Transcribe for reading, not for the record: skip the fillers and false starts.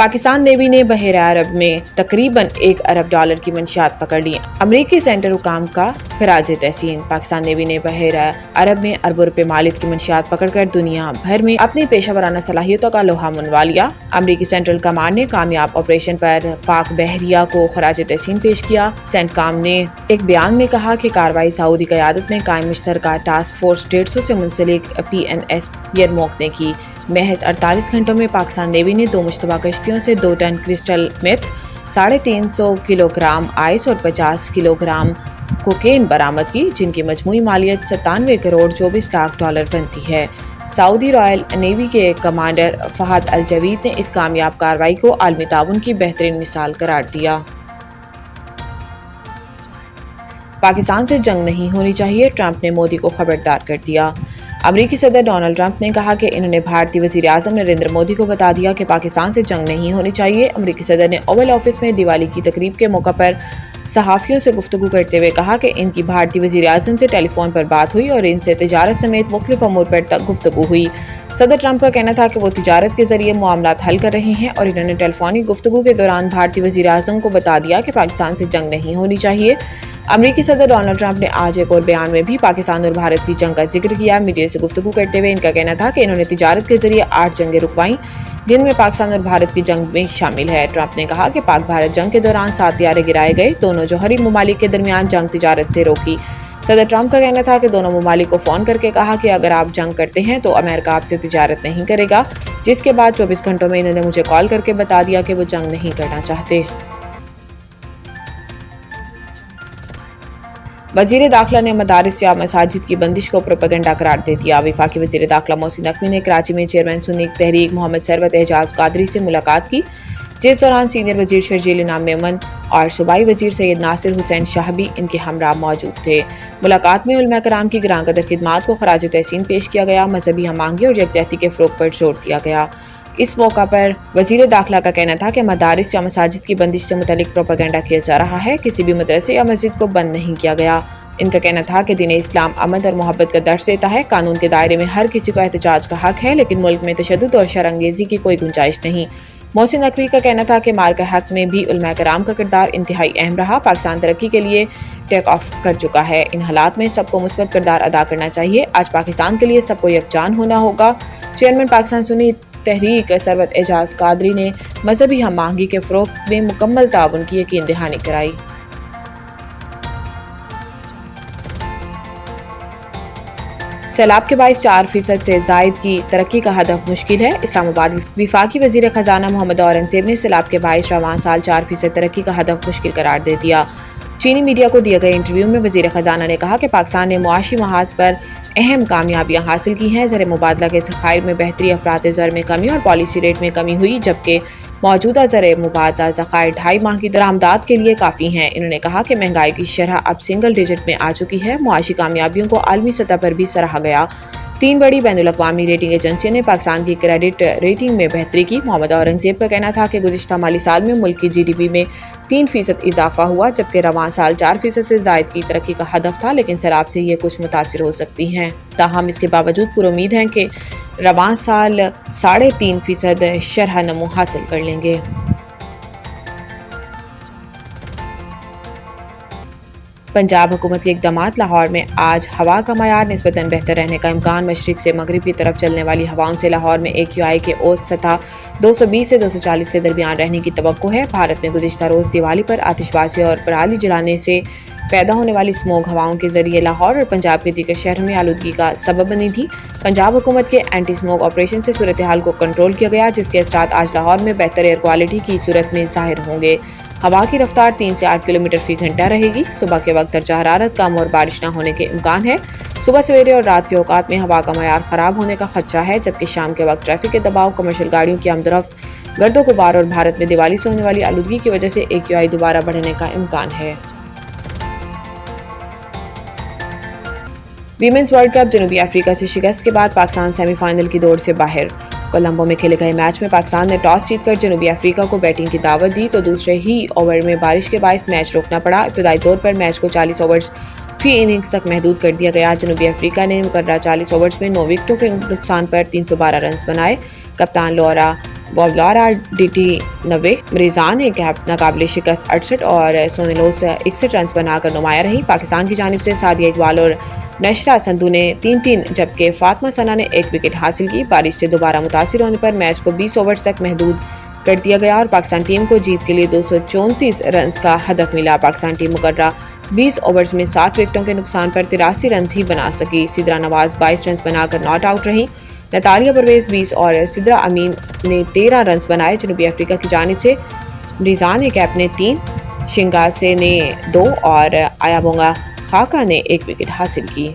Pakistan navy نے بحیرہ عرب میں تقریباً $1 ارب کی منشیات پکڑ لی۔ امریکی سینٹر حکام کا خراج تحسین۔ پاکستان نیوی نے بحیرہ عرب میں اربوں روپے مالیت کی منشیات پکڑ کر دنیا بھر میں اپنی پیشہ ورانہ صلاحیتوں کا لوہا منوا لیا۔ امریکی سینٹرل کمانڈ نے کامیاب آپریشن پر پاک بحریہ کو خراج تحسین پیش کیا۔ سینٹ کام نے ایک بیان میں کہا کہ کارروائی سعودی قیادت میں قائم مشترکہ ٹاسک فورس 150 سے منسلک PNS یرموک نے کی۔ محض 48 گھنٹوں میں پاکستان نیوی نے 2 مشتبہ کشتیوں سے 2 ton crystal math, 350 kilo gram ice اور 50 کلو گرام کوکین برآمد کی، جن کی مجموعی مالیت $97 کروڑ 24 لاکھ بنتی ہے۔ سعودی رائل نیوی کے کمانڈر فہد الجوید نے اس کامیاب کارروائی کو عالمی تعاون کی بہترین مثال قرار دیا۔ پاکستان سے جنگ نہیں ہونی چاہیے، ٹرمپ نے مودی کو خبردار کر دیا۔ امریکی صدر ڈونلڈ ٹرمپ نے کہا کہ انہوں نے بھارتی وزیر اعظم نریندر مودی کو بتا دیا کہ پاکستان سے جنگ نہیں ہونی چاہیے۔ امریکی صدر نے اوول آفس میں دیوالی کی تقریب کے موقع پر صحافیوں سے گفتگو کرتے ہوئے کہا کہ ان کی بھارتی وزیر اعظم سے ٹیلی فون پر بات ہوئی اور ان سے تجارت سمیت مختلف امور پر گفتگو ہوئی۔ صدر ٹرمپ کا کہنا تھا کہ وہ تجارت کے ذریعے معاملات حل کر رہے ہیں اور انہوں نے ٹیلی فونک گفتگو کے دوران بھارتی وزیر اعظم کو بتا دیا کہ پاکستان سے جنگ نہیں ہونی چاہیے۔ امریکی صدر ڈونلڈ ٹرمپ نے آج ایک اور بیان میں بھی پاکستان اور بھارت کی جنگ کا ذکر کیا۔ میڈیا سے گفتگو کرتے ہوئے ان کا کہنا تھا کہ انہوں نے تجارت کے ذریعے 8 جنگیں رکوائیں، جن میں پاکستان اور بھارت کی جنگ بھی شامل ہے۔ ٹرمپ نے کہا کہ پاک بھارت جنگ کے دوران 7 طیارے گرائے گئے، دونوں جوہری ممالک کے درمیان جنگ تجارت سے روکی۔ صدر ٹرمپ کا کہنا تھا کہ دونوں ممالک کو فون کر کے کہا کہ اگر آپ جنگ کرتے ہیں تو امریکہ آپ سے تجارت نہیں کرے گا، جس کے بعد 24 گھنٹوں میں انہوں نے مجھے کال کر کے بتا دیا کہ وہ جنگ نہیں کرنا چاہتے۔ وزیر داخلہ نے مدارس یا مساجد کی بندش کو پروپیگنڈا قرار دے دیا۔ وفاقی وزیر داخلہ محسن نقوی نے کراچی میں چیئرمین سنی تحریک محمد ثروت اعجاز قادری سے ملاقات کی، جس دوران سینئر وزیر شرجیل انعام میمن اور صوبائی وزیر سید ناصر حسین شاہ بھی ان کے ہمراہ موجود تھے۔ ملاقات میں علماء کرام کی گراں قدر خدمات کو خراج تحسین پیش کیا گیا، مذہبی ہم آہنگی اور یکجہتی کے فروغ پر زور دیا گیا۔ اس موقع پر وزیر داخلہ کا کہنا تھا کہ مدارس یا مساجد کی بندش سے متعلق پروپیگنڈا کیا جا رہا ہے، کسی بھی مدرسے یا مسجد کو بند نہیں کیا گیا۔ ان کا کہنا تھا کہ دین اسلام امن اور محبت کا درس دیتا ہے، قانون کے دائرے میں ہر کسی کو احتجاج کا حق ہے، لیکن ملک میں تشدد اور شر انگیزی کی کوئی گنجائش نہیں۔ محسن نقوی کا کہنا تھا کہ مارکہ حق میں بھی علماء کرام کا کردار انتہائی اہم رہا، پاکستان ترقی کے لیے ٹیک آف کر چکا ہے، ان حالات میں سب کو مثبت کردار ادا کرنا چاہیے، آج پاکستان کے لیے سب کو یکجان ہونا ہوگا۔ چیئرمین پاکستان سنی تحریک ثروت اعجاز قادری نے مذہبی ہم آہنگی کے فروغ میں مکمل تعاون کی یقین دہانی کرائی۔ سیلاب کے باعث 4% سے زائد کی ترقی کا ہدف مشکل ہے۔ اسلام آباد وفاقی وزیر خزانہ محمد اورنگزیب نے سیلاب کے باعث رواں سال 4% ترقی کا ہدف مشکل قرار دے دیا۔ چینی میڈیا کو دیے گئے انٹرویو میں وزیر خزانہ نے کہا کہ پاکستان نے معاشی محاذ پر اہم کامیابیاں حاصل کی ہیں، زر مبادلہ کے ذخائر میں بہتری، افراط زر میں کمی اور پالیسی ریٹ میں کمی ہوئی، جبکہ موجودہ زر مبادلہ ذخائر 2.5 ماہ کی درآمدات کے لیے کافی ہیں۔ انہوں نے کہا کہ مہنگائی کی شرح اب سنگل ڈیجٹ میں آ چکی ہے، معاشی کامیابیوں کو عالمی سطح پر بھی سراہا گیا۔ 3 بڑی بین الاقوامی ریٹنگ ایجنسیوں نے پاکستان کی کریڈٹ ریٹنگ میں بہتری کی۔ محمد اورنگزیب کا کہنا تھا کہ گزشتہ مالی سال میں ملک کی GDP میں 3% اضافہ ہوا، جبکہ رواں سال 4% سے زائد کی ترقی کا ہدف تھا، لیکن سیلاب سے یہ کچھ متاثر ہو سکتی ہیں۔ تاہم اس کے باوجود پر امید ہے کہ رواں سال 3.5% شرح نمو حاصل کر لیں گے۔ پنجاب حکومت کے اقدامات۔ لاہور میں آج ہوا کا معیار نسبتاً بہتر رہنے کا امکان، مشرق سے مغرب کی طرف چلنے والی ہواؤں سے لاہور میں AQI کے اوسط سطح 220 سے 240 کے درمیان رہنے کی توقع ہے۔ بھارت میں گزشتہ روز دیوالی پر آتش بازی اور پرالی جلانے سے پیدا ہونے والی اسموگ ہواؤں کے ذریعے لاہور اور پنجاب کے دیگر شہروں میں آلودگی کا سبب بنی تھی۔ پنجاب حکومت کے اینٹی اسموگ آپریشن سے صورتحال کو کنٹرول کیا گیا، جس کے اثرات آج لاہور میں بہتر ایئر کوالٹی کی صورت میں ظاہر ہوں گے۔ ہوا کی رفتار 3 سے 8 کلومیٹر فی گھنٹہ رہے گی۔ صبح کے وقت درجہ حرارت کم اور بارش نہ ہونے کے امکان ہے۔ صبح سویرے اور رات کے اوقات میں ہوا کا معیار خراب ہونے کا خدشہ ہے، جبکہ شام کے وقت ٹریفک کے دباؤ، کمرشل گاڑیوں کی آمد و رفت، گرد و غبار اور بھارت میں دیوالی سے ہونے والی آلودگی کی وجہ سے AQI دوبارہ بڑھنے کا امکان ہے۔ ویمنز ورلڈ کپ، جنوبی افریقہ سے شکست کے بعد پاکستان سیمی فائنل کی دوڑ سے باہر۔ کولمبو میں کھیلے گئے میچ میں پاکستان نے ٹاس جیت کر جنوبی افریقہ کو بیٹنگ کی دعوت دی تو دوسرے ہی اوور میں بارش کے باعث میچ روکنا پڑا۔ ابتدائی طور پر میچ کو 40 اوورز فی اننگز تک محدود کر دیا گیا۔ جنوبی افریقہ نے مقررہ 40 اوورز میں 9 وکٹوں کے نقصان پر 312 رنز بنائے۔ کپتان لورا وولارا ڈی 90، مریزا نے ناقابل شکست 68 اور سونیلوس 61 رنز بنا کر نمایاں رہی۔ پاکستان کی جانب سے سعدیہ اقبال اور نشرہ سندھو نے 3-3 جبکہ فاطمہ ثنا نے 1 وکٹ حاصل کی۔ بارش سے دوبارہ متاثر ہونے پر میچ کو 20 اوورز تک محدود کر دیا گیا اور پاکستان ٹیم کو جیت کے لیے 234 رنز کا ہدف ملا۔ پاکستان ٹیم مقررہ 20 اوورز میں 7 وکٹوں کے نقصان پر 83 رنز ہی بنا سکی۔ سدرا نواز 22 رنز بنا کر ناٹ آؤٹ رہیں۔ نتالیہ پرویز 20 اور سدرا امین نے 13 رنز بنائے۔ جنوبی افریقہ کی جانب سے مریزا کیپ نے 3، شنگاسے نے 2 اور آیابونگا خاکا نے 1 وکٹ حاصل کی۔